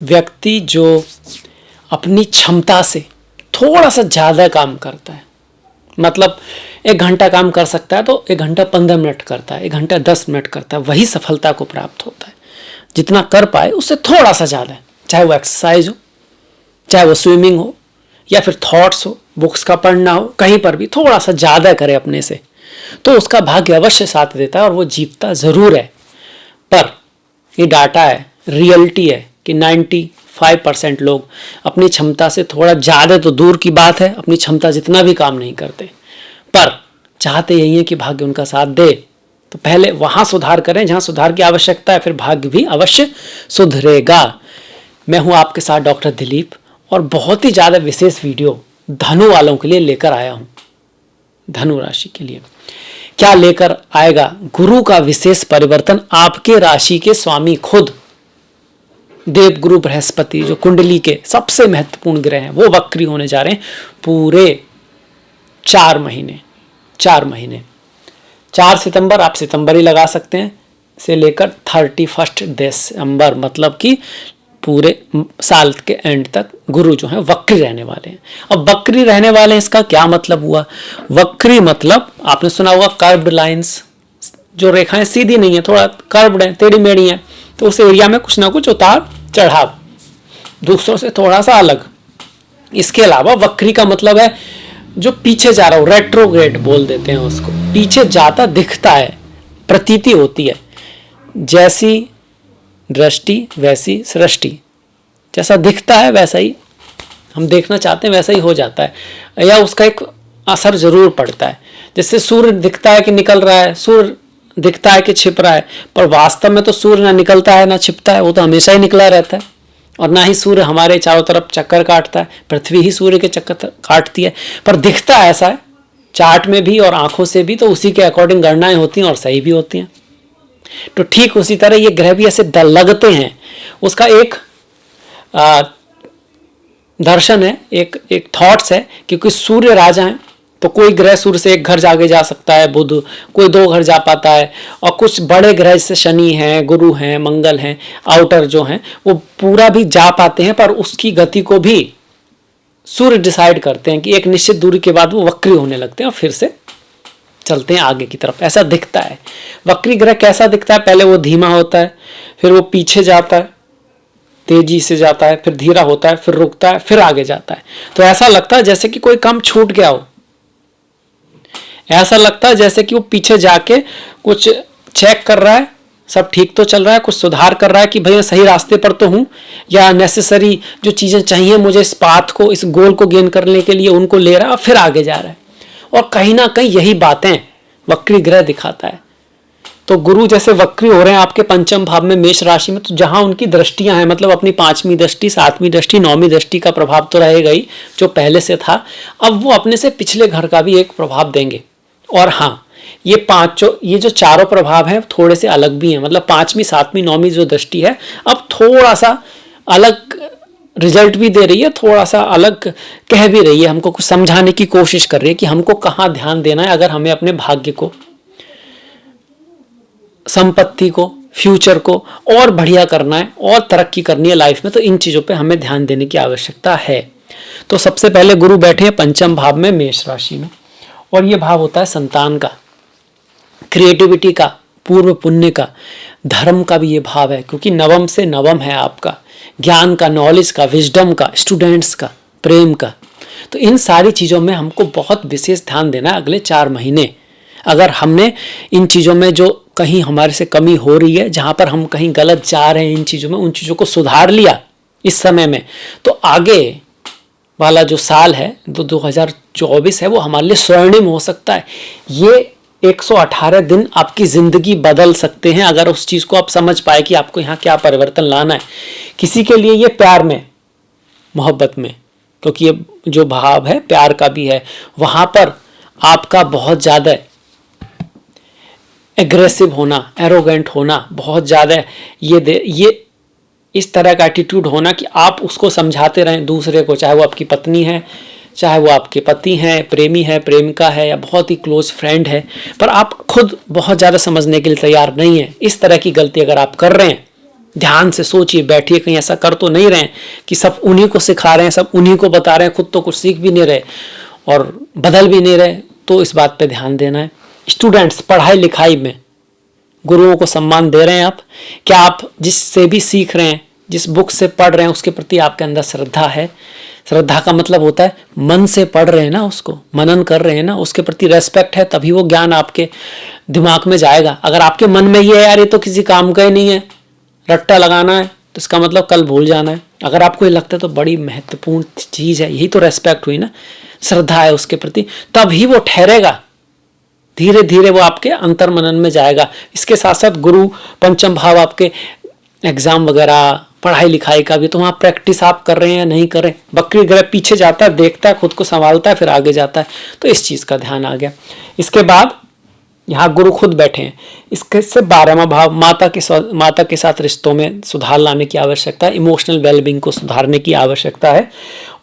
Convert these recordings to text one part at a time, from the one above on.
व्यक्ति जो अपनी क्षमता से थोड़ा सा ज़्यादा काम करता है, मतलब 1 घंटा काम कर सकता है तो 1 घंटा 15 मिनट करता है, 1 घंटा 10 मिनट करता है, वही सफलता को प्राप्त होता है। जितना कर पाए उससे थोड़ा सा ज़्यादा है, चाहे वो एक्सरसाइज हो, चाहे वो स्विमिंग हो, या फिर थॉट्स हो, बुक्स का पढ़ना हो, कहीं पर भी थोड़ा सा ज़्यादा करे अपने से, तो उसका भाग्य अवश्य साथ देता है और वो जीतता ज़रूर है। पर ये डाटा है, रियलिटी है कि 95% लोग अपनी क्षमता से थोड़ा ज़्यादा तो दूर की बात है, अपनी क्षमता जितना भी काम नहीं करते, पर चाहते यही है कि भाग्य उनका साथ दे। तो पहले वहाँ सुधार करें जहाँ सुधार की आवश्यकता है, फिर भाग्य भी अवश्य सुधरेगा। मैं हूँ आपके साथ डॉक्टर दिलीप, और बहुत ही ज़्यादा विशेष वीडियो धनु वालों के लिए लेकर आया हूँ। धनु राशि के लिए क्या लेकर आएगा? गुरु का विशेष परिवर्तन। आपके राशि के स्वामी खुद देवगुरु बृहस्पति, जो कुंडली के सबसे महत्वपूर्ण ग्रह हैं, वो वक्री होने जा रहे हैं पूरे 4 महीने। 4 सितंबर, आप सितंबर ही लगा सकते हैं, से लेकर 31 दिसंबर, मतलब कि पूरे साल के एंड तक गुरु जो है वक्री रहने वाले हैं। अब वक्री रहने वाले हैं, इसका क्या मतलब हुआ? वक्री मतलब आपने सुना होगा कर्व्ड लाइंस, जो रेखाएं सीधी नहीं है, थोड़ा कर्व्ड है, टेढ़ी मेढ़ी है, तो उस एरिया में कुछ ना कुछ उतार चढ़ाव, दूसरों से थोड़ा सा अलग। इसके अलावा वक्री का मतलब है जो पीछे जा रहा हो, रेट्रोग्रेड बोल देते हैं उसको, पीछे जाता दिखता है, प्रतीति होती है। जैसी दृष्टि वैसी सृष्टि, जैसा दिखता है वैसा ही हम देखना चाहते हैं, वैसा ही हो जाता है, या उसका एक असर जरूर पड़ता है। जैसे सूर्य दिखता है कि निकल रहा है, सूर्य दिखता है कि छिप रहा है, पर वास्तव में तो सूर्य ना निकलता है ना छिपता है, वो तो हमेशा ही निकला रहता है। और ना ही सूर्य हमारे चारों तरफ चक्कर काटता है, पृथ्वी ही सूर्य के चक्कर काटती है, पर दिखता ऐसा है चार्ट में भी और आंखों से भी, तो उसी के अकॉर्डिंग गणनाएं होती हैं और सही भी होती हैं। तो ठीक उसी तरह ये ग्रह भी ऐसे लगते हैं। उसका एक दर्शन है, एक थॉट्स है, क्योंकि सूर्य राजा है, तो कोई ग्रह सूर्य से 1 घर आगे जा सकता है, बुध कोई 2 घर जा पाता है, और कुछ बड़े ग्रह जैसे शनि हैं, गुरु हैं, मंगल हैं, आउटर जो हैं, वो पूरा भी जा पाते हैं, पर उसकी गति को भी सूर्य डिसाइड करते हैं कि एक निश्चित दूरी के बाद वो वक्री होने लगते हैं और फिर से चलते हैं आगे की तरफ। ऐसा दिखता है। वक्री ग्रह कैसा दिखता है? पहले वो धीमा होता है, फिर वो पीछे जाता है, तेजी से जाता है, फिर धीरा होता है, फिर रुकता है, फिर आगे जाता है। तो ऐसा लगता है जैसे कि कोई काम छूट गया हो, ऐसा लगता है जैसे कि वो पीछे जाके कुछ चेक कर रहा है, सब ठीक तो चल रहा है, कुछ सुधार कर रहा है कि भैया सही रास्ते पर तो हूँ, या नेसेसरी जो चीज़ें चाहिए मुझे इस पाथ को, इस गोल को गेन करने के लिए, उनको ले रहा है, फिर आगे जा रहा है। और कहीं ना कहीं यही बातें वक्री ग्रह दिखाता है। तो गुरु जैसे वक्री हो रहे हैं आपके 5वें भाव में, मेष राशि में, तो जहां उनकी दृष्टियां हैं, मतलब अपनी 5वीं दृष्टि, 7वीं दृष्टि, 9वीं दृष्टि का प्रभाव तो रहेगा ही जो पहले से था, अब वो अपने से पिछले घर का भी एक प्रभाव देंगे। और हाँ, ये जो चारों प्रभाव हैं थोड़े से अलग भी हैं, मतलब 5वीं, 7वीं, 9वीं जो दृष्टि है अब थोड़ा सा अलग रिजल्ट भी दे रही है, थोड़ा सा अलग कह भी रही है, हमको कुछ समझाने की कोशिश कर रही है कि हमको कहाँ ध्यान देना है अगर हमें अपने भाग्य को, संपत्ति को, फ्यूचर को और बढ़िया करना है और तरक्की करनी है लाइफ में, तो इन चीज़ों पे हमें ध्यान देने की आवश्यकता है। तो सबसे पहले गुरु बैठे हैं 5वें भाव में, मेष राशि में, और ये भाव होता है संतान का, क्रिएटिविटी का, पूर्व पुण्य का, धर्म का भी ये भाव है, क्योंकि नवम से नवम है आपका, ज्ञान का, नॉलेज का, विजडम का, स्टूडेंट्स का, प्रेम का। तो इन सारी चीज़ों में हमको बहुत विशेष ध्यान देना है अगले 4 महीने। अगर हमने इन चीज़ों में जो कहीं हमारे से कमी हो रही है, जहाँ पर हम कहीं गलत जा रहे हैं इन चीज़ों में, उन चीज़ों को सुधार लिया इस समय में, तो आगे वाला जो साल है, 2024 है, वो हमारे लिए स्वर्णिम हो सकता है। ये 118 दिन आपकी ज़िंदगी बदल सकते हैं अगर उस चीज़ को आप समझ पाए कि आपको यहाँ क्या परिवर्तन लाना है। किसी के लिए ये प्यार में, मोहब्बत में, क्योंकि ये जो भाव है प्यार का भी है, वहाँ पर आपका बहुत ज़्यादा एग्रेसिव होना, एरोगेंट होना, बहुत ज़्यादा ये इस तरह का एटीट्यूड होना कि आप उसको समझाते रहें दूसरे को, चाहे वो आपकी पत्नी है, चाहे वो आपके पति हैं, प्रेमी है, प्रेमिका है, या बहुत ही क्लोज फ्रेंड है, पर आप खुद बहुत ज़्यादा समझने के लिए तैयार नहीं है। इस तरह की गलती अगर आप कर रहे हैं ध्यान से सोचिए, बैठिए, कहीं ऐसा कर तो नहीं रहे हैं कि सब उन्हीं को सिखा रहे हैं, सब उन्हीं को बता रहे हैं, खुद तो कुछ सीख भी नहीं रहे और बदल भी नहीं रहे। तो इस बात पे ध्यान देना है। स्टूडेंट्स, पढ़ाई लिखाई में गुरुओं को सम्मान दे रहे हैं आप? क्या आप जिससे भी सीख रहे हैं, जिस बुक से पढ़ रहे हैं, उसके प्रति आपके अंदर श्रद्धा है? श्रद्धा का मतलब होता है मन से पढ़ रहे हैं ना, उसको मनन कर रहे हैं ना, उसके प्रति रेस्पेक्ट है, तभी वो ज्ञान आपके दिमाग में जाएगा। अगर आपके मन में ये है यार ये तो किसी काम का ही नहीं है, रट्टा लगाना है, तो इसका मतलब कल भूल जाना है। अगर आपको ये लगता है तो बड़ी महत्वपूर्ण चीज है, यही तो रेस्पेक्ट हुई ना, श्रद्धा है उसके प्रति, तभी वो ठहरेगा। धीरे धीरे वो आपके अंतर मनन में जाएगा। इसके साथ साथ गुरु पंचम भाव आपके एग्जाम वगैरह, पढ़ाई लिखाई का भी, तो वहाँ प्रैक्टिस आप कर रहे हैं या नहीं कर रहे। वक्री ग्रह पीछे जाता है, देखता है, खुद को संभालता है, फिर आगे जाता है, तो इस चीज का ध्यान आ गया। इसके बाद यहाँ गुरु खुद बैठे हैं, इसके से 12वां भाव माता के साथ रिश्तों में सुधार लाने की आवश्यकता है, इमोशनल वेलबींग को सुधारने की आवश्यकता है।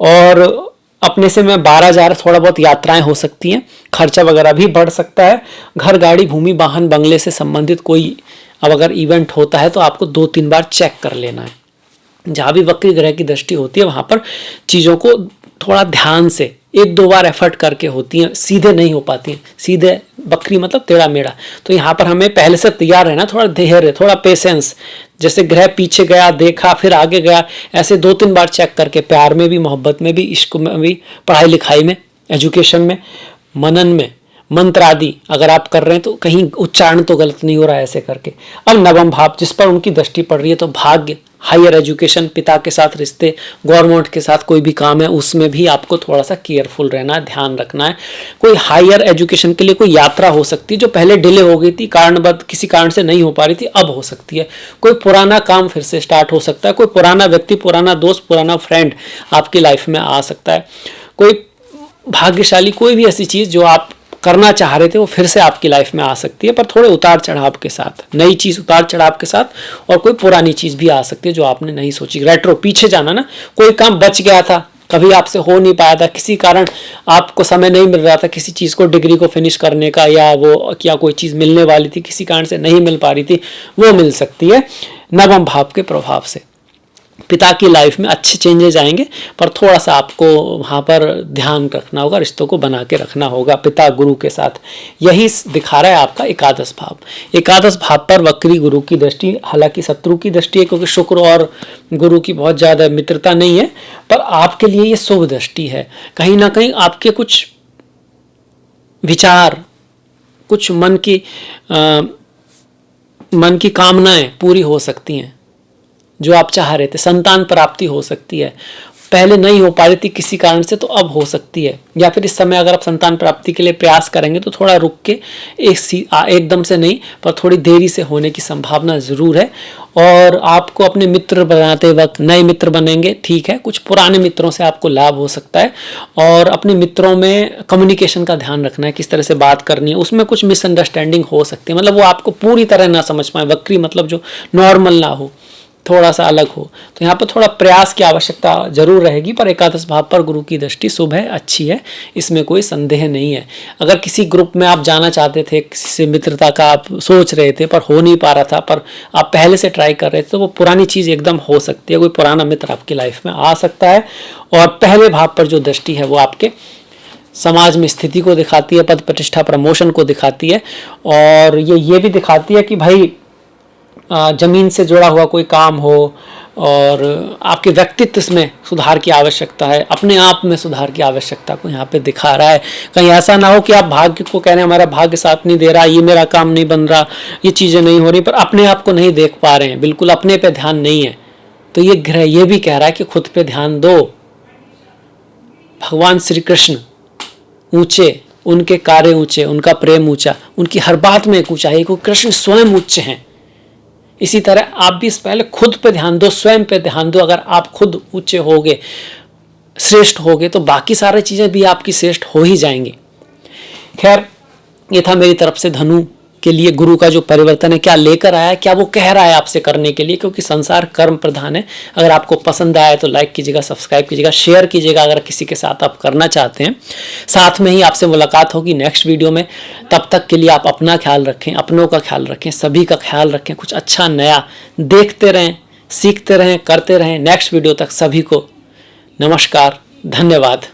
और अपने से मैं 12 जा रहा, थोड़ा बहुत यात्राएं हो सकती हैं, खर्चा वगैरह भी बढ़ सकता है। घर, गाड़ी, भूमि, वाहन, बंगले से संबंधित कोई अब अगर इवेंट होता है तो आपको 2-3 बार चेक कर लेना है। जहाँ भी वक्री ग्रह की दृष्टि होती है वहां पर चीजों को थोड़ा ध्यान से 1-2 बार एफर्ट करके होती हैं, सीधे नहीं हो पाती हैं। सीधे बकरी मतलब टेढ़ा मेढ़ा, तो यहाँ पर हमें पहले से तैयार रहना, थोड़ा धैर्य, थोड़ा पेशेंस। जैसे ग्रह पीछे गया, देखा, फिर आगे गया, ऐसे 2-3 बार चेक करके, प्यार में भी, मोहब्बत में भी, इश्क में भी, पढ़ाई लिखाई में, एजुकेशन में, मनन में, मंत्र आदि अगर आप कर रहे हैं तो कहीं उच्चारण तो गलत नहीं हो रहा है ऐसे करके। अब 9वां भाव जिस पर उनकी दृष्टि पड़ रही है, तो भाग्य, हायर एजुकेशन, पिता के साथ रिश्ते, गवर्नमेंट के साथ कोई भी काम है उसमें भी आपको थोड़ा सा केयरफुल रहना है, ध्यान रखना है। कोई हायर एजुकेशन के लिए कोई यात्रा हो सकती है जो पहले डिले हो गई थी, कारणबद्ध किसी कारण से नहीं हो पा रही थी, अब हो सकती है। कोई पुराना काम फिर से स्टार्ट हो सकता है, कोई पुराना व्यक्ति, पुराना दोस्त, पुराना फ्रेंड आपकी लाइफ में आ सकता है। कोई भाग्यशाली कोई भी ऐसी चीज जो आप करना चाह रहे थे वो फिर से आपकी लाइफ में आ सकती है, पर थोड़े उतार चढ़ाव के साथ। नई चीज उतार चढ़ाव के साथ, और कोई पुरानी चीज भी आ सकती है जो आपने नहीं सोची। रेट्रो, पीछे जाना ना, कोई काम बच गया था, कभी आपसे हो नहीं पाया था, किसी कारण आपको समय नहीं मिल रहा था किसी चीज को, डिग्री को फिनिश करने का, या वो क्या कोई चीज मिलने वाली थी, किसी कारण से नहीं मिल पा रही थी, वो मिल सकती है 9वें भाव के प्रभाव से। पिता की लाइफ में अच्छे चेंजेस आएंगे, पर थोड़ा सा आपको वहाँ पर ध्यान रखना होगा, रिश्तों को बना के रखना होगा पिता गुरु के साथ। यही दिखा रहा है आपका 11वां भाव। 11वां भाव पर वक्री गुरु की दृष्टि, हालांकि शत्रु की दृष्टि है क्योंकि शुक्र और गुरु की बहुत ज़्यादा मित्रता नहीं है, पर आपके लिए ये शुभ दृष्टि है। कहीं ना कहीं आपके कुछ विचार, कुछ मन की कामनाएं पूरी हो सकती हैं जो आप चाह रहे थे। संतान प्राप्ति हो सकती है, पहले नहीं हो पा रही थी किसी कारण से, तो अब हो सकती है। या फिर इस समय अगर आप संतान प्राप्ति के लिए प्रयास करेंगे तो थोड़ा रुक के, एकदम से नहीं, पर थोड़ी देरी से होने की संभावना जरूर है। और आपको अपने मित्र बनाते वक्त नए मित्र बनेंगे, ठीक है, कुछ पुराने मित्रों से आपको लाभ हो सकता है। और अपने मित्रों में कम्युनिकेशन का ध्यान रखना है, किस तरह से बात करनी है, उसमें कुछ मिसअंडरस्टैंडिंग हो सकती है, मतलब वो आपको पूरी तरह ना समझ पाए। वक्री मतलब जो नॉर्मल ना हो, थोड़ा सा अलग हो, तो यहाँ पर थोड़ा प्रयास की आवश्यकता जरूर रहेगी। पर 11वें भाव पर गुरु की दृष्टि शुभ है, अच्छी है, इसमें कोई संदेह नहीं है। अगर किसी ग्रुप में आप जाना चाहते थे, किसी से मित्रता का आप सोच रहे थे पर हो नहीं पा रहा था, पर आप पहले से ट्राई कर रहे थे, तो वो पुरानी चीज़ एकदम हो सकती है। कोई पुराना मित्र आपकी लाइफ में आ सकता है। और पहले भाव पर जो दृष्टि है वो आपके समाज में स्थिति को दिखाती है, पद प्रतिष्ठा, प्रमोशन को दिखाती है। और ये भी दिखाती है कि भाई जमीन से जुड़ा हुआ कोई काम हो, और आपके व्यक्तित्व में सुधार की आवश्यकता है, अपने आप में सुधार की आवश्यकता को यहाँ पे दिखा रहा है। कहीं ऐसा ना हो कि आप भाग्य को कह रहे हैं हमारा भाग्य साथ नहीं दे रहा, ये मेरा काम नहीं बन रहा, ये चीज़ें नहीं हो रही, पर अपने आप को नहीं देख पा रहे हैं, बिल्कुल अपने पे ध्यान नहीं है। तो ये ग्रह ये भी कह रहा है कि खुद पे ध्यान दो। भगवान श्री कृष्ण ऊंचे, उनके कार्य ऊंचे, उनका प्रेम ऊंचा, उनकी हर बात में एक ऊंचाई, को कृष्ण स्वयं उच्च हैं। इसी तरह आप भी पहले खुद पे ध्यान दो, स्वयं पे ध्यान दो। अगर आप खुद ऊंचे होगे, श्रेष्ठ होगे, तो बाकी सारी चीजें भी आपकी श्रेष्ठ हो ही जाएंगी। खैर, ये था मेरी तरफ से धनु के लिए गुरु का जो परिवर्तन है, क्या लेकर आया है, क्या वो कह रहा है आपसे करने के लिए, क्योंकि संसार कर्म प्रधान है। अगर आपको पसंद आया तो लाइक कीजिएगा, सब्सक्राइब कीजिएगा, शेयर कीजिएगा अगर किसी के साथ आप करना चाहते हैं। साथ में ही आपसे मुलाकात होगी नेक्स्ट वीडियो में। तब तक के लिए आप अपना ख्याल रखें, अपनों का ख्याल रखें, सभी का ख्याल रखें, कुछ अच्छा नया देखते रहें, सीखते रहें, करते रहें। नेक्स्ट वीडियो तक सभी को नमस्कार, धन्यवाद।